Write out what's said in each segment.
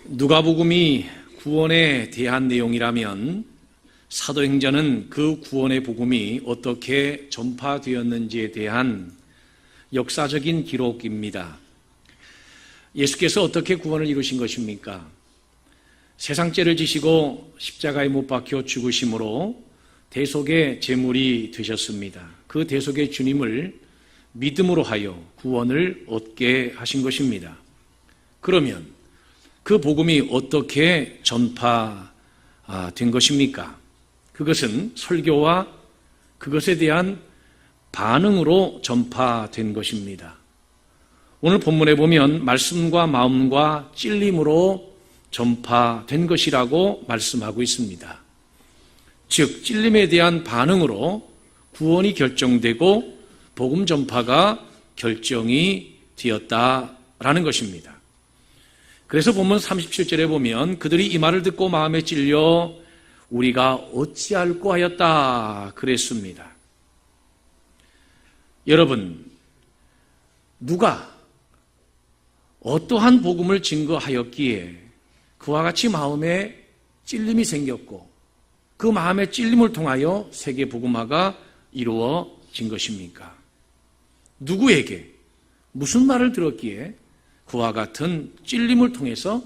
누가복음이 구원에 대한 내용이라면 사도행전은 그 구원의 복음이 어떻게 전파되었는지에 대한 역사적인 기록입니다. 예수께서 어떻게 구원을 이루신 것입니까? 세상죄를 지시고 십자가에 못 박혀 죽으심으로 대속의 제물이 되셨습니다. 그 대속의 주님을 믿음으로 하여 구원을 얻게 하신 것입니다. 그러면 그 복음이 어떻게 전파된 것입니까? 그것은 설교와 그것에 대한 반응으로 전파된 것입니다. 오늘 본문에 보면 말씀과 마음과 찔림으로 전파된 것이라고 말씀하고 있습니다. 즉 찔림에 대한 반응으로 구원이 결정되고 복음 전파가 결정이 되었다라는 것입니다. 그래서 본문 37절에 보면 그들이 이 말을 듣고 마음에 찔려 우리가 어찌할꼬 하였다 그랬습니다. 여러분, 누가 어떠한 복음을 증거하였기에 그와 같이 마음에 찔림이 생겼고 그 마음의 찔림을 통하여 세계 복음화가 이루어진 것입니까? 누구에게 무슨 말을 들었기에 그와 같은 찔림을 통해서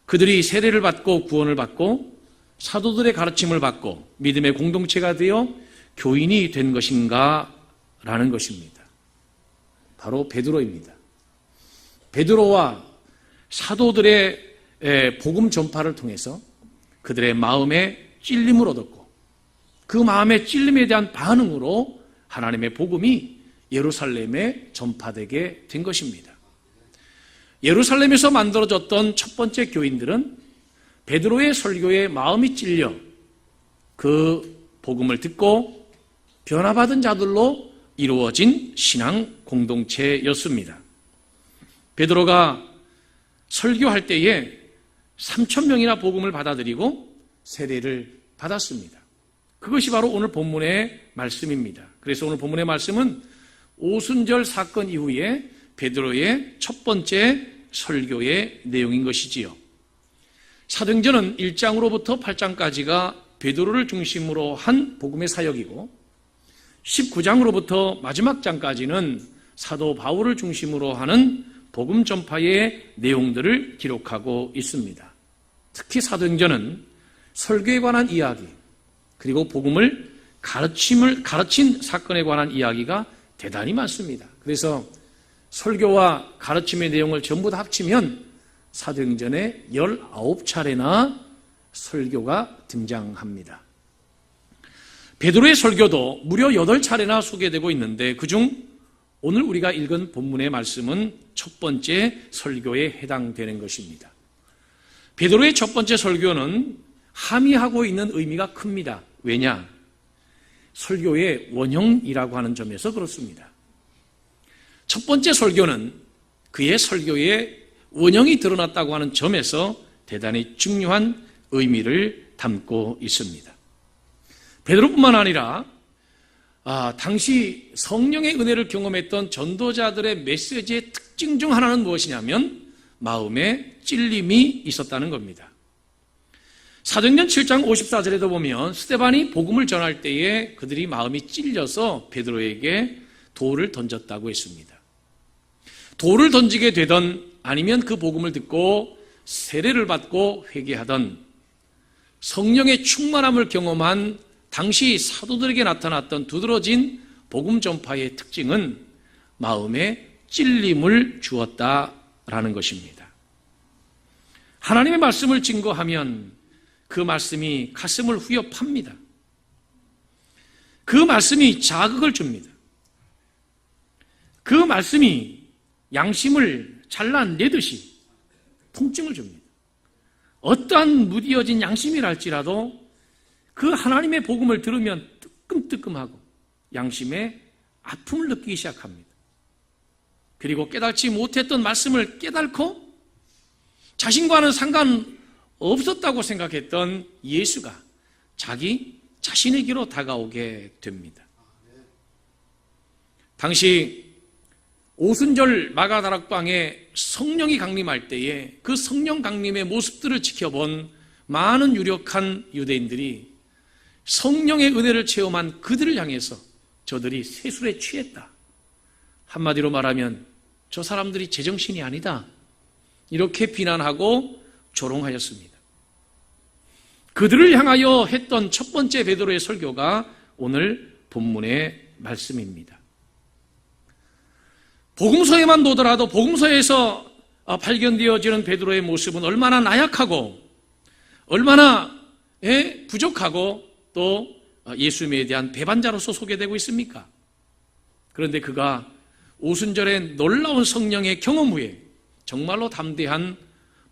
그들이 세례를 받고 구원을 받고 사도들의 가르침을 받고 믿음의 공동체가 되어 교인이 된 것인가 라는 것입니다. 바로 베드로입니다. 베드로와 사도들의 복음 전파를 통해서 그들의 마음에 찔림을 얻었고 그 마음의 찔림에 대한 반응으로 하나님의 복음이 예루살렘에 전파되게 된 것입니다. 예루살렘에서 만들어졌던 첫 번째 교인들은 베드로의 설교에 마음이 찔려 그 복음을 듣고 변화받은 자들로 이루어진 신앙 공동체였습니다. 베드로가 설교할 때에 3,000명이나 복음을 받아들이고 세례를 받았습니다. 그것이 바로 오늘 본문의 말씀입니다. 그래서 오늘 본문의 말씀은 오순절 사건 이후에 베드로의 첫 번째 설교의 내용인 것이지요. 사도행전은 1장으로부터 8장까지가 베드로를 중심으로 한 복음의 사역이고 19장으로부터 마지막 장까지는 사도 바울을 중심으로 하는 복음 전파의 내용들을 기록하고 있습니다. 특히 사도행전은 설교에 관한 이야기 그리고 복음을 가르친 사건에 관한 이야기가 대단히 많습니다. 그래서 설교와 가르침의 내용을 전부 다 합치면 사도행전에 19차례나 설교가 등장합니다. 베드로의 설교도 무려 8차례나 소개되고 있는데 그중 오늘 우리가 읽은 본문의 말씀은 첫 번째 설교에 해당되는 것입니다. 베드로의 첫 번째 설교는 함의하고 있는 의미가 큽니다. 왜냐? 설교의 원형이라고 하는 점에서 그렇습니다. 첫 번째 설교는 그의 설교에 원형이 드러났다고 하는 점에서 대단히 중요한 의미를 담고 있습니다. 베드로뿐만 아니라 당시 성령의 은혜를 경험했던 전도자들의 메시지의 특징 중 하나는 무엇이냐면 마음에 찔림이 있었다는 겁니다. 사도행전 7장 54절에도 보면 스데반이 복음을 전할 때에 그들이 마음이 찔려서 베드로에게 돌을 던졌다고 했습니다. 돌을 던지게 되던 아니면 그 복음을 듣고 세례를 받고 회개하던 성령의 충만함을 경험한 당시 사도들에게 나타났던 두드러진 복음 전파의 특징은 마음에 찔림을 주었다라는 것입니다. 하나님의 말씀을 증거하면 그 말씀이 가슴을 후벼 팝니다. 그 말씀이 자극을 줍니다. 그 말씀이 양심을 잘라내듯이 통증을 줍니다. 어떠한 무디어진 양심이랄지라도 그 하나님의 복음을 들으면 뜨끔뜨끔하고 양심에 아픔을 느끼기 시작합니다. 그리고 깨닫지 못했던 말씀을 깨닫고 자신과는 상관없었다고 생각했던 예수가 자기 자신에게로 다가오게 됩니다. 당시 오순절 마가다락방에 성령이 강림할 때에 그 성령 강림의 모습들을 지켜본 많은 유력한 유대인들이 성령의 은혜를 체험한 그들을 향해서 저들이 세술에 취했다, 한마디로 말하면 저 사람들이 제정신이 아니다, 이렇게 비난하고 조롱하였습니다. 그들을 향하여 했던 첫 번째 베드로의 설교가 오늘 본문의 말씀입니다. 복음서에만 보더라도 복음서에서 발견되어지는 베드로의 모습은 얼마나 나약하고 얼마나 부족하고 또 예수님에 대한 배반자로서 소개되고 있습니까? 그런데 그가 오순절의 놀라운 성령의 경험 후에 정말로 담대한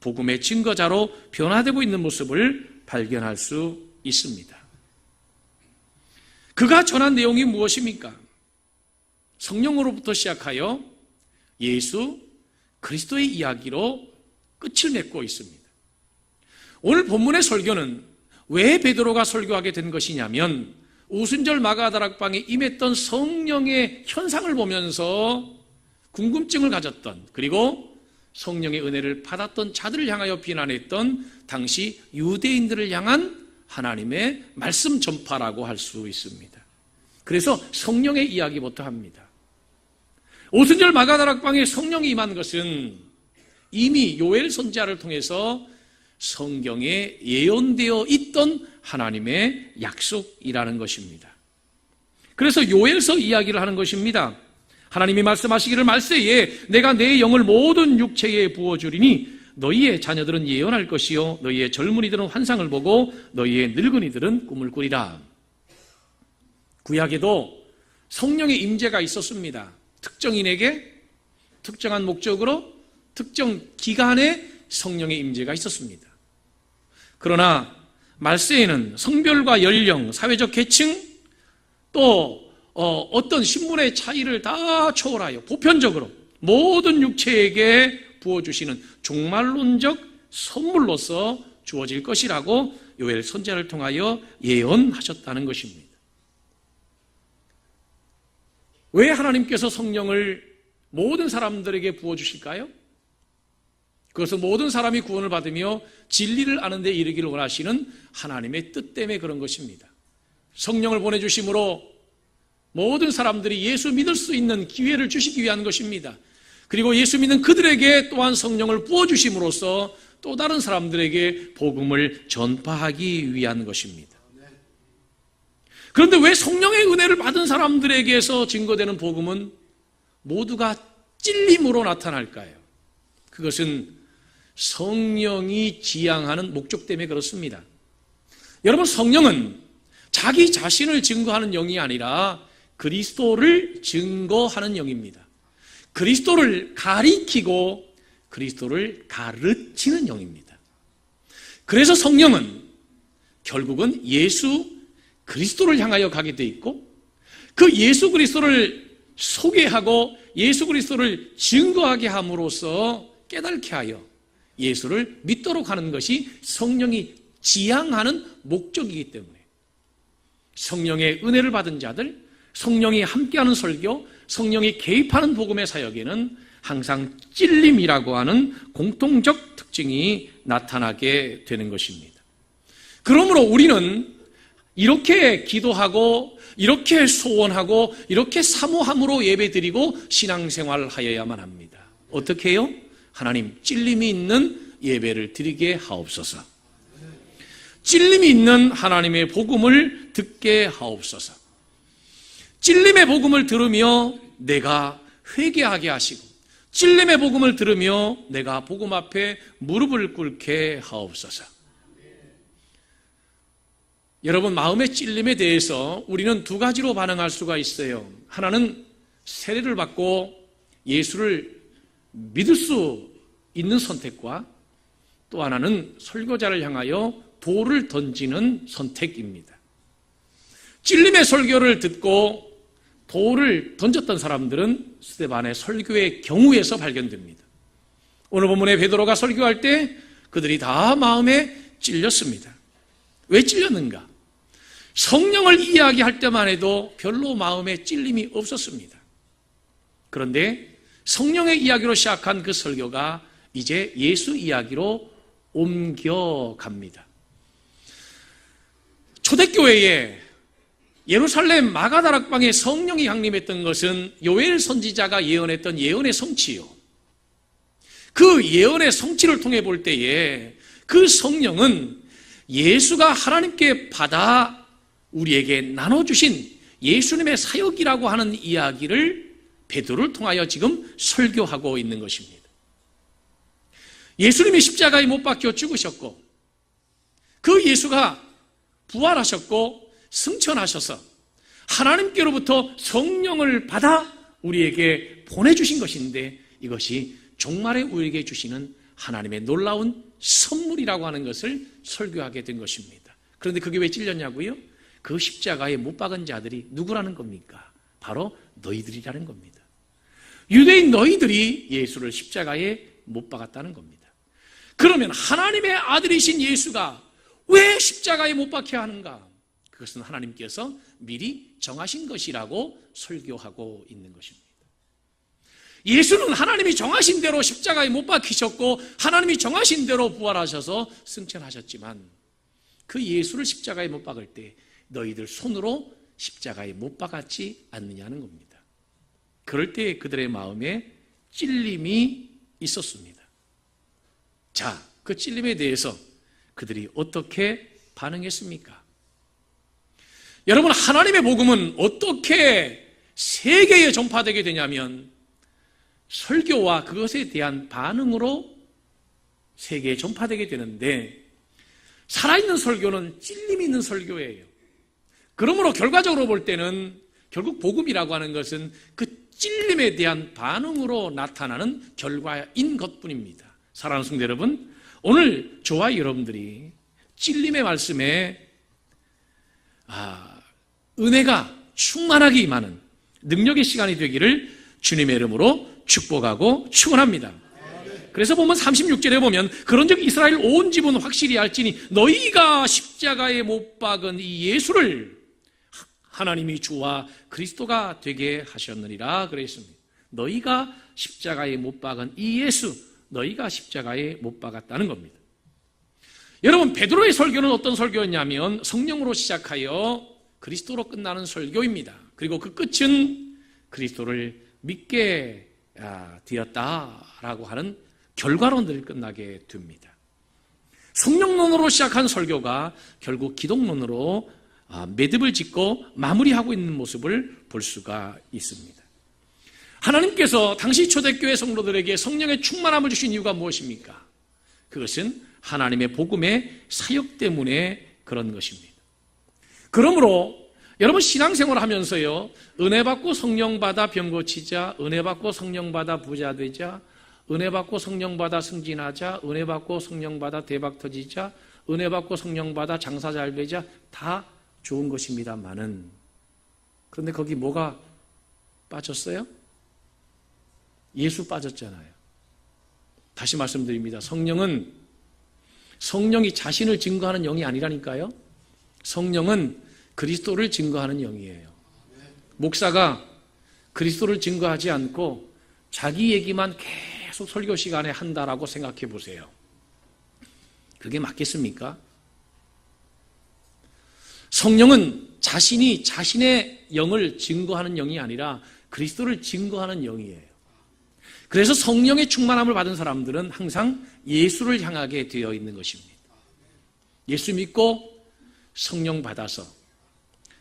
복음의 증거자로 변화되고 있는 모습을 발견할 수 있습니다. 그가 전한 내용이 무엇입니까? 성령으로부터 시작하여 예수 그리스도의 이야기로 끝을 맺고 있습니다. 오늘 본문의 설교는 왜 베드로가 설교하게 된 것이냐면 오순절 마가다락방에 임했던 성령의 현상을 보면서 궁금증을 가졌던, 그리고 성령의 은혜를 받았던 자들을 향하여 비난했던 당시 유대인들을 향한 하나님의 말씀 전파라고 할 수 있습니다. 그래서 성령의 이야기부터 합니다. 오순절 마가다락방에 성령이 임한 것은 이미 요엘 선지자를 통해서 성경에 예언되어 있던 하나님의 약속이라는 것입니다. 그래서 요엘서 이야기를 하는 것입니다. 하나님이 말씀하시기를 말세에 내가 내 영을 모든 육체에 부어주리니 너희의 자녀들은 예언할 것이요 너희의 젊은이들은 환상을 보고 너희의 늙은이들은 꿈을 꾸리라. 구약에도 성령의 임재가 있었습니다. 특정인에게 특정한 목적으로 특정 기간에 성령의 임재가 있었습니다. 그러나 말세에는 성별과 연령, 사회적 계층, 또 어떤 신분의 차이를 다 초월하여 보편적으로 모든 육체에게 부어주시는 종말론적 선물로서 주어질 것이라고 요엘 선지자를 통하여 예언하셨다는 것입니다. 왜 하나님께서 성령을 모든 사람들에게 부어주실까요? 그것은 모든 사람이 구원을 받으며 진리를 아는 데 이르기를 원하시는 하나님의 뜻 때문에 그런 것입니다. 성령을 보내주심으로 모든 사람들이 예수 믿을 수 있는 기회를 주시기 위한 것입니다. 그리고 예수 믿는 그들에게 또한 성령을 부어주심으로써 또 다른 사람들에게 복음을 전파하기 위한 것입니다. 그런데 왜 성령의 은혜를 받은 사람들에게서 증거되는 복음은 모두가 찔림으로 나타날까요? 그것은 성령이 지향하는 목적 때문에 그렇습니다. 여러분, 성령은 자기 자신을 증거하는 영이 아니라 그리스도를 증거하는 영입니다. 그리스도를 가리키고 그리스도를 가르치는 영입니다. 그래서 성령은 결국은 예수 그리스도를 향하여 가게 돼 있고 그 예수 그리스도를 소개하고 예수 그리스도를 증거하게 함으로써 깨닫게 하여 예수를 믿도록 하는 것이 성령이 지향하는 목적이기 때문에 성령의 은혜를 받은 자들, 성령이 함께하는 설교, 성령이 개입하는 복음의 사역에는 항상 찔림이라고 하는 공통적 특징이 나타나게 되는 것입니다. 그러므로 우리는 이렇게 기도하고 이렇게 소원하고 이렇게 사모함으로 예배드리고 신앙생활을 하여야만 합니다. 어떻게 해요? 하나님, 찔림이 있는 예배를 드리게 하옵소서. 찔림이 있는 하나님의 복음을 듣게 하옵소서. 찔림의 복음을 들으며 내가 회개하게 하시고 찔림의 복음을 들으며 내가 복음 앞에 무릎을 꿇게 하옵소서. 여러분, 마음의 찔림에 대해서 우리는 두 가지로 반응할 수가 있어요. 하나는 세례를 받고 예수를 믿을 수 있는 선택과 또 하나는 설교자를 향하여 돌을 던지는 선택입니다. 찔림의 설교를 듣고 돌을 던졌던 사람들은 스데반의 설교의 경우에서 발견됩니다. 오늘 본문에 베드로가 설교할 때 그들이 다 마음에 찔렸습니다. 왜 찔렸는가? 성령을 이야기할 때만 해도 별로 마음에 찔림이 없었습니다. 그런데 성령의 이야기로 시작한 그 설교가 이제 예수 이야기로 옮겨갑니다. 초대교회에 예루살렘 마가다락방에 성령이 강림했던 것은 요엘 선지자가 예언했던 예언의 성취요. 그 예언의 성취를 통해 볼 때에 그 성령은 예수가 하나님께 받아 우리에게 나눠주신 예수님의 사역이라고 하는 이야기를 베드로를 통하여 지금 설교하고 있는 것입니다. 예수님이 십자가에 못 박혀 죽으셨고 그 예수가 부활하셨고 승천하셔서 하나님께로부터 성령을 받아 우리에게 보내주신 것인데 이것이 종말에 우리에게 주시는 하나님의 놀라운 선물이라고 하는 것을 설교하게 된 것입니다. 그런데 그게 왜 찔렸냐고요? 그 십자가에 못 박은 자들이 누구라는 겁니까? 바로 너희들이라는 겁니다. 유대인 너희들이 예수를 십자가에 못 박았다는 겁니다. 그러면 하나님의 아들이신 예수가 왜 십자가에 못 박혀야 하는가? 그것은 하나님께서 미리 정하신 것이라고 설교하고 있는 것입니다. 예수는 하나님이 정하신 대로 십자가에 못 박히셨고 하나님이 정하신 대로 부활하셔서 승천하셨지만 그 예수를 십자가에 못 박을 때 너희들 손으로 십자가에 못 박았지 않느냐는 겁니다. 그럴 때 그들의 마음에 찔림이 있었습니다. 자, 그 찔림에 대해서 그들이 어떻게 반응했습니까? 여러분, 하나님의 복음은 어떻게 세계에 전파되게 되냐면 설교와 그것에 대한 반응으로 세계에 전파되게 되는데 살아있는 설교는 찔림이 있는 설교예요. 그러므로 결과적으로 볼 때는 결국 복음이라고 하는 것은 그 찔림에 대한 반응으로 나타나는 결과인 것뿐입니다. 사랑하는 성도 여러분, 오늘 저와 여러분들이 찔림의 말씀에 은혜가 충만하게 임하는 능력의 시간이 되기를 주님의 이름으로 축복하고 축원합니다. 그래서 보면 36절에 보면 그런즉 이스라엘 온 집은 확실히 알지니 너희가 십자가에 못 박은 이 예수를 하나님이 주와 그리스도가 되게 하셨느니라 그랬습니다. 너희가 십자가에 못 박은 이 예수, 너희가 십자가에 못 박았다는 겁니다. 여러분, 베드로의 설교는 어떤 설교였냐면 성령으로 시작하여 그리스도로 끝나는 설교입니다. 그리고 그 끝은 그리스도를 믿게 되었다라고 하는 결과로 늘 끝나게 됩니다. 성령론으로 시작한 설교가 결국 기독론으로 매듭을 짓고 마무리하고 있는 모습을 볼 수가 있습니다. 하나님께서 당시 초대교회 성도들에게 성령의 충만함을 주신 이유가 무엇입니까? 그것은 하나님의 복음의 사역 때문에 그런 것입니다. 그러므로 여러분 신앙생활을 하면서요, 은혜 받고 성령 받아 병 고치자, 은혜 받고 성령 받아 부자 되자, 은혜 받고 성령 받아 승진하자, 은혜 받고 성령 받아 대박 터지자, 은혜 받고 성령 받아 장사 잘 되자, 다 좋은 것입니다만은 그런데 거기 뭐가 빠졌어요? 예수 빠졌잖아요. 다시 말씀드립니다. 성령이 자신을 증거하는 영이 아니라니까요. 성령은 그리스도를 증거하는 영이에요. 목사가 그리스도를 증거하지 않고 자기 얘기만 계속 설교 시간에 한다라고 생각해 보세요. 그게 맞겠습니까? 성령은 자신이 자신의 영을 증거하는 영이 아니라 그리스도를 증거하는 영이에요. 그래서 성령의 충만함을 받은 사람들은 항상 예수를 향하게 되어 있는 것입니다. 예수 믿고 성령 받아서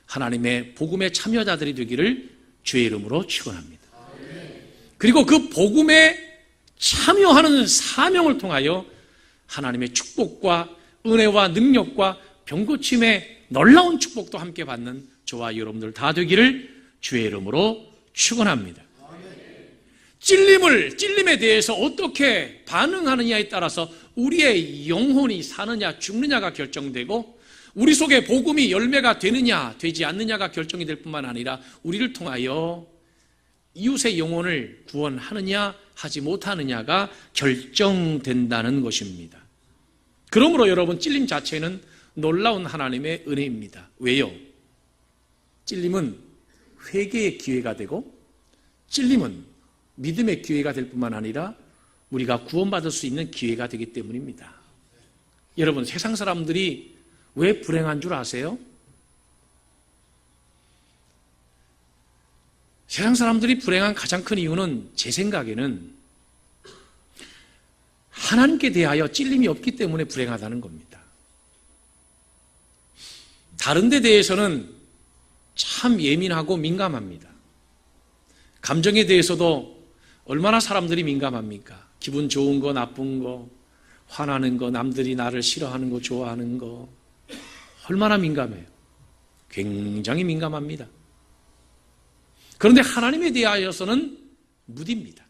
하나님의 복음의 참여자들이 되기를 주의 이름으로 축원합니다. 그리고 그 복음에 참여하는 사명을 통하여 하나님의 축복과 은혜와 능력과 병고침의 놀라운 축복도 함께 받는 저와 여러분들 다 되기를 주의 이름으로 축원합니다. 찔림에 대해서 어떻게 반응하느냐에 따라서 우리의 영혼이 사느냐 죽느냐가 결정되고 우리 속에 복음이 열매가 되느냐 되지 않느냐가 결정이 될 뿐만 아니라 우리를 통하여 이웃의 영혼을 구원하느냐 하지 못하느냐가 결정된다는 것입니다. 그러므로 여러분, 찔림 자체는 놀라운 하나님의 은혜입니다. 왜요? 찔림은 회개의 기회가 되고 찔림은 믿음의 기회가 될 뿐만 아니라 우리가 구원받을 수 있는 기회가 되기 때문입니다. 여러분, 세상 사람들이 왜 불행한 줄 아세요? 세상 사람들이 불행한 가장 큰 이유는 제 생각에는 하나님께 대하여 찔림이 없기 때문에 불행하다는 겁니다. 다른 데 대해서는 참 예민하고 민감합니다. 감정에 대해서도 얼마나 사람들이 민감합니까? 기분 좋은 거, 나쁜 거, 화나는 거, 남들이 나를 싫어하는 거, 좋아하는 거, 얼마나 민감해요. 굉장히 민감합니다. 그런데 하나님에 대하여서는 무디입니다.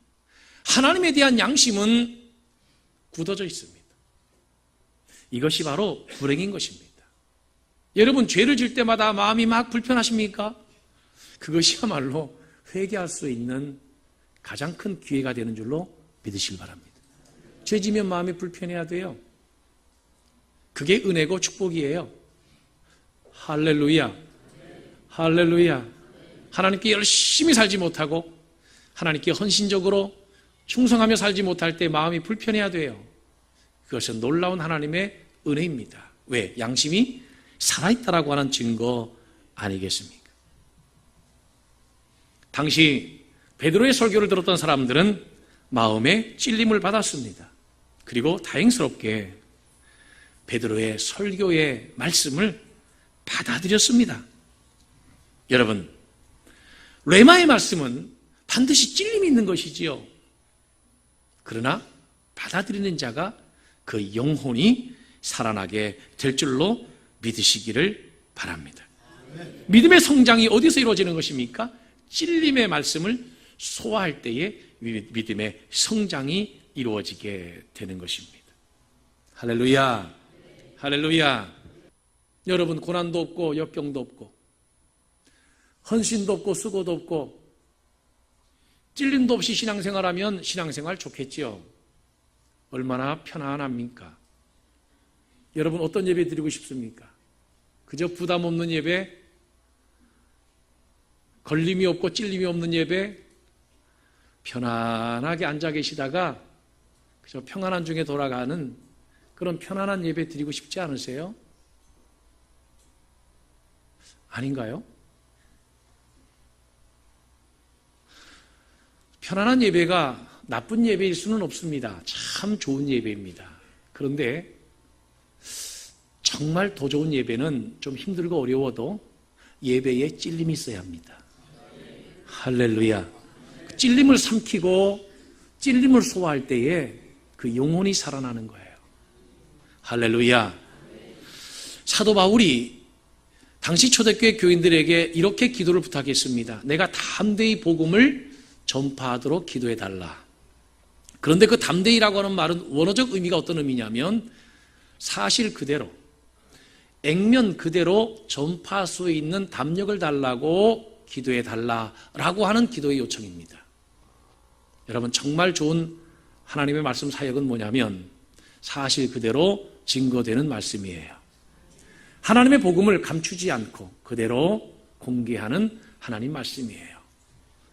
하나님에 대한 양심은 굳어져 있습니다. 이것이 바로 불행인 것입니다. 여러분, 죄를 질 때마다 마음이 막 불편하십니까? 그것이야말로 회개할 수 있는 가장 큰 기회가 되는 줄로 믿으시기 바랍니다. 죄 지면 마음이 불편해야 돼요. 그게 은혜고 축복이에요. 할렐루야. 할렐루야. 하나님께 열심히 살지 못하고 하나님께 헌신적으로 충성하며 살지 못할 때 마음이 불편해야 돼요. 그것은 놀라운 하나님의 은혜입니다. 왜? 양심이 살아있다라고 하는 증거 아니겠습니까? 당시 베드로의 설교를 들었던 사람들은 마음에 찔림을 받았습니다. 그리고 다행스럽게 베드로의 설교의 말씀을 받아들였습니다. 여러분, 레마의 말씀은 반드시 찔림이 있는 것이지요. 그러나 받아들이는 자가 그 영혼이 살아나게 될 줄로 믿으시기를 바랍니다. 믿음의 성장이 어디서 이루어지는 것입니까? 찔림의 말씀을 소화할 때에 믿음의 성장이 이루어지게 되는 것입니다. 할렐루야. 할렐루야. 여러분, 고난도 없고 역경도 없고 헌신도 없고 수고도 없고 찔림도 없이 신앙생활하면 신앙생활 좋겠지요. 얼마나 편안합니까? 여러분, 어떤 예배 드리고 싶습니까? 그저 부담 없는 예배, 걸림이 없고 찔림이 없는 예배, 편안하게 앉아 계시다가 그저 평안한 중에 돌아가는 그런 편안한 예배 드리고 싶지 않으세요? 아닌가요? 편안한 예배가 나쁜 예배일 수는 없습니다. 참 좋은 예배입니다. 그런데 정말 더 좋은 예배는 좀 힘들고 어려워도 예배에 찔림이 있어야 합니다. 할렐루야. 찔림을 삼키고 찔림을 소화할 때에 그 영혼이 살아나는 거예요. 할렐루야. 사도 바울이 당시 초대교회 교인들에게 이렇게 기도를 부탁했습니다. 내가 담대히 복음을 전파하도록 기도해달라. 그런데 그 담대히라고 하는 말은 원어적 의미가 어떤 의미냐면 사실 그대로, 액면 그대로 전파할 수 있는 담력을 달라고 기도해달라라고 하는 기도의 요청입니다. 여러분, 정말 좋은 하나님의 말씀 사역은 뭐냐면 사실 그대로 증거되는 말씀이에요. 하나님의 복음을 감추지 않고 그대로 공개하는 하나님 말씀이에요.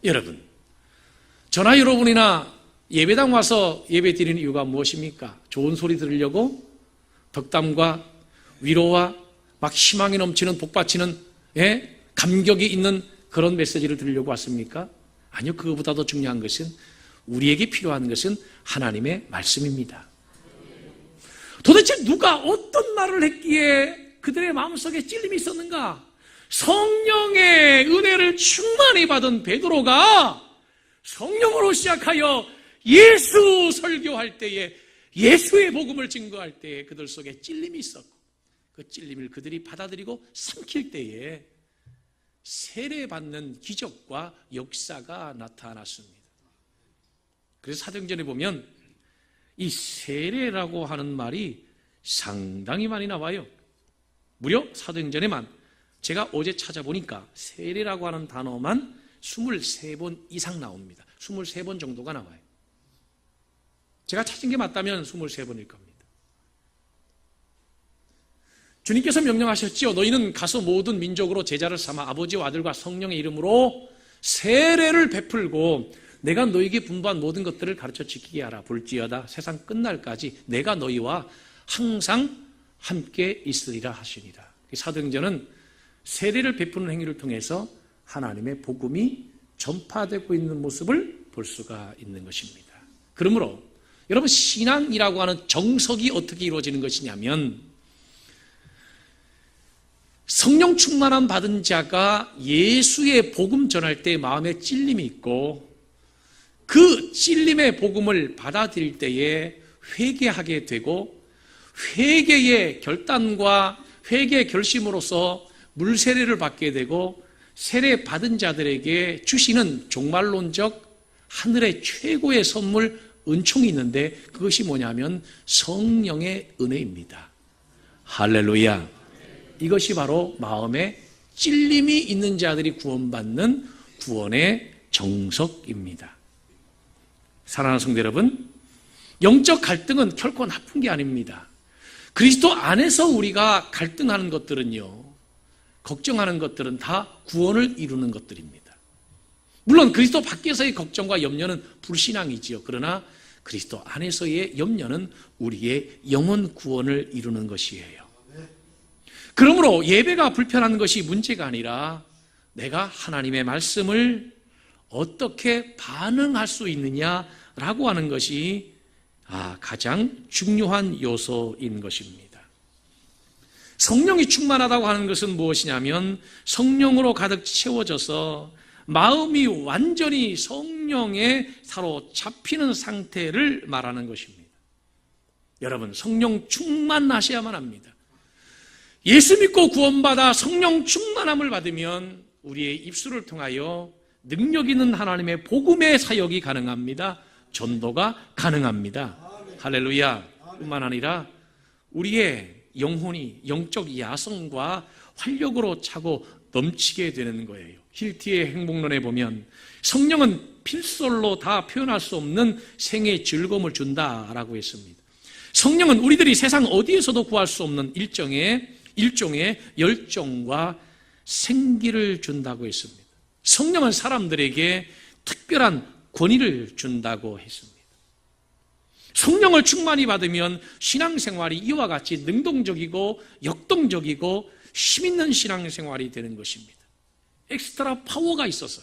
여러분, 저나 여러분이나 예배당 와서 예배 드리는 이유가 무엇입니까? 좋은 소리 들으려고? 덕담과 위로와 막 희망이 넘치는 복받치는 감격이 있는 그런 메시지를 들으려고 왔습니까? 아니요, 그거보다 더 중요한 것은 우리에게 필요한 것은 하나님의 말씀입니다. 도대체 누가 어떤 말을 했기에 그들의 마음속에 찔림이 있었는가? 성령의 은혜를 충만히 받은 베드로가 성령으로 시작하여 예수 설교할 때에 예수의 복음을 증거할 때에 그들 속에 찔림이 있었고 그 찔림을 그들이 받아들이고 삼킬 때에 세례받는 기적과 역사가 나타났습니다. 그래서 사도행전에 보면 이 세례라고 하는 말이 상당히 많이 나와요. 무려 사도행전에만 제가 어제 찾아보니까 세례라고 하는 단어만 23번 이상 나옵니다. 23번 정도가 나와요. 제가 찾은 게 맞다면 23번일 겁니다. 주님께서 명령하셨지요. 너희는 가서 모든 민족으로 제자를 삼아 아버지와 아들과 성령의 이름으로 세례를 베풀고 내가 너에게 분부한 모든 것들을 가르쳐 지키게 하라. 볼지어다 세상 끝날까지 내가 너희와 항상 함께 있으리라 하시니라. 사도행전은 세례를 베푸는 행위를 통해서 하나님의 복음이 전파되고 있는 모습을 볼 수가 있는 것입니다. 그러므로 여러분, 신앙이라고 하는 정석이 어떻게 이루어지는 것이냐면, 성령 충만함 받은 자가 예수의 복음 전할 때 마음에 찔림이 있고, 그 찔림의 복음을 받아들일 때에 회개하게 되고, 회개의 결단과 회개의 결심으로서 물세례를 받게 되고, 세례 받은 자들에게 주시는 종말론적 하늘의 최고의 선물, 은총이 있는데, 그것이 뭐냐면 성령의 은혜입니다. 할렐루야. 이것이 바로 마음에 찔림이 있는 자들이 구원받는 구원의 정석입니다. 사랑하는 성도 여러분, 영적 갈등은 결코 나쁜 게 아닙니다. 그리스도 안에서 우리가 갈등하는 것들은요, 걱정하는 것들은 다 구원을 이루는 것들입니다. 물론 그리스도 밖에서의 걱정과 염려는 불신앙이지요. 그러나 그리스도 안에서의 염려는 우리의 영혼 구원을 이루는 것이에요. 그러므로 예배가 불편한 것이 문제가 아니라 내가 하나님의 말씀을 어떻게 반응할 수 있느냐라고 하는 것이 가장 중요한 요소인 것입니다. 성령이 충만하다고 하는 것은 무엇이냐면 성령으로 가득 채워져서 마음이 완전히 성령에 사로잡히는 상태를 말하는 것입니다. 여러분, 성령 충만하셔야만 합니다. 예수 믿고 구원받아 성령 충만함을 받으면 우리의 입술을 통하여 능력 있는 하나님의 복음의 사역이 가능합니다. 전도가 가능합니다. 할렐루야. 뿐만 아니라 우리의 영혼이 영적 야성과 활력으로 차고 넘치게 되는 거예요. 힐티의 행복론에 보면 성령은 필설로 다 표현할 수 없는 생의 즐거움을 준다라고 했습니다. 성령은 우리들이 세상 어디에서도 구할 수 없는 일종의 열정과 생기를 준다고 했습니다. 성령은 사람들에게 특별한 권위를 준다고 했습니다. 성령을 충만히 받으면 신앙생활이 이와 같이 능동적이고 역동적이고 힘있는 신앙생활이 되는 것입니다. 엑스트라 파워가 있어서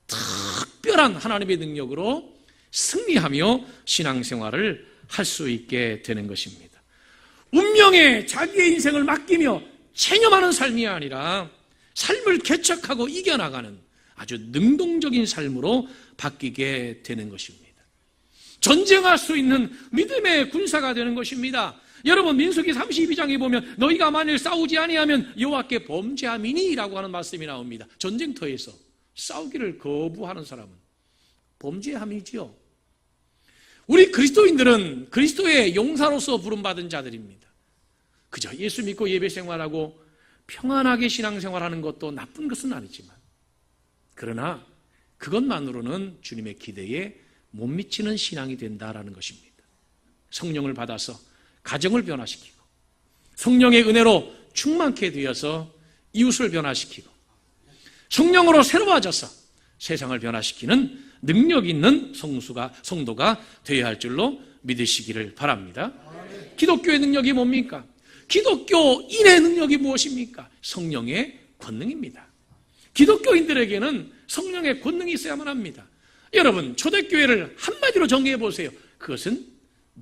특별한 하나님의 능력으로 승리하며 신앙생활을 할 수 있게 되는 것입니다. 운명에 자기의 인생을 맡기며 체념하는 삶이 아니라 삶을 개척하고 이겨나가는 아주 능동적인 삶으로 바뀌게 되는 것입니다. 전쟁할 수 있는 믿음의 군사가 되는 것입니다. 여러분, 민수기 32장에 보면 너희가 만일 싸우지 아니하면 여호와께 범죄함이니라고 하는 말씀이 나옵니다. 전쟁터에서 싸우기를 거부하는 사람은 범죄함이지요. 우리 그리스도인들은 그리스도의 용사로서 부름받은 자들입니다. 그저 예수 믿고 예배 생활하고 평안하게 신앙생활하는 것도 나쁜 것은 아니지만, 그러나 그것만으로는 주님의 기대에 못 미치는 신앙이 된다라는 것입니다. 성령을 받아서 가정을 변화시키고 성령의 은혜로 충만케 되어서 이웃을 변화시키고 성령으로 새로워져서 세상을 변화시키는 능력 있는 성도가 되어야 할 줄로 믿으시기를 바랍니다. 기독교의 능력이 뭡니까? 기독교인의 능력이 무엇입니까? 성령의 권능입니다. 기독교인들에게는 성령의 권능이 있어야만 합니다. 여러분, 초대교회를 한마디로 정리해 보세요. 그것은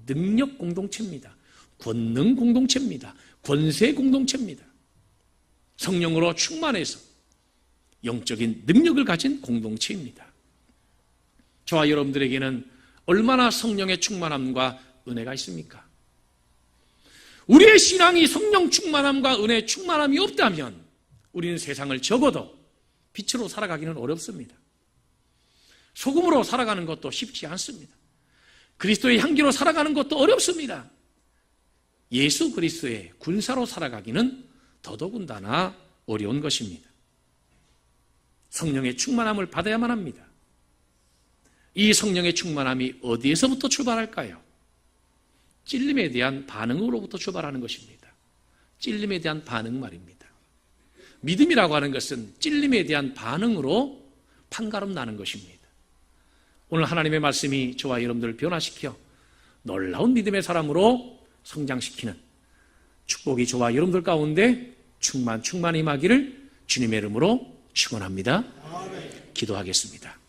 능력 공동체입니다. 권능 공동체입니다. 권세 공동체입니다. 성령으로 충만해서 영적인 능력을 가진 공동체입니다. 저와 여러분들에게는 얼마나 성령의 충만함과 은혜가 있습니까? 우리의 신앙이 성령 충만함과 은혜 충만함이 없다면 우리는 세상을 적어도 빛으로 살아가기는 어렵습니다. 소금으로 살아가는 것도 쉽지 않습니다. 그리스도의 향기로 살아가는 것도 어렵습니다. 예수 그리스도의 군사로 살아가기는 더더군다나 어려운 것입니다. 성령의 충만함을 받아야만 합니다. 이 성령의 충만함이 어디에서부터 출발할까요? 찔림에 대한 반응으로부터 출발하는 것입니다. 찔림에 대한 반응 말입니다. 믿음이라고 하는 것은 찔림에 대한 반응으로 판가름 나는 것입니다. 오늘 하나님의 말씀이 저와 여러분들을 변화시켜 놀라운 믿음의 사람으로 성장시키는 축복이 저와 여러분들 가운데 충만 임하기를 주님의 이름으로 축원합니다. 기도하겠습니다.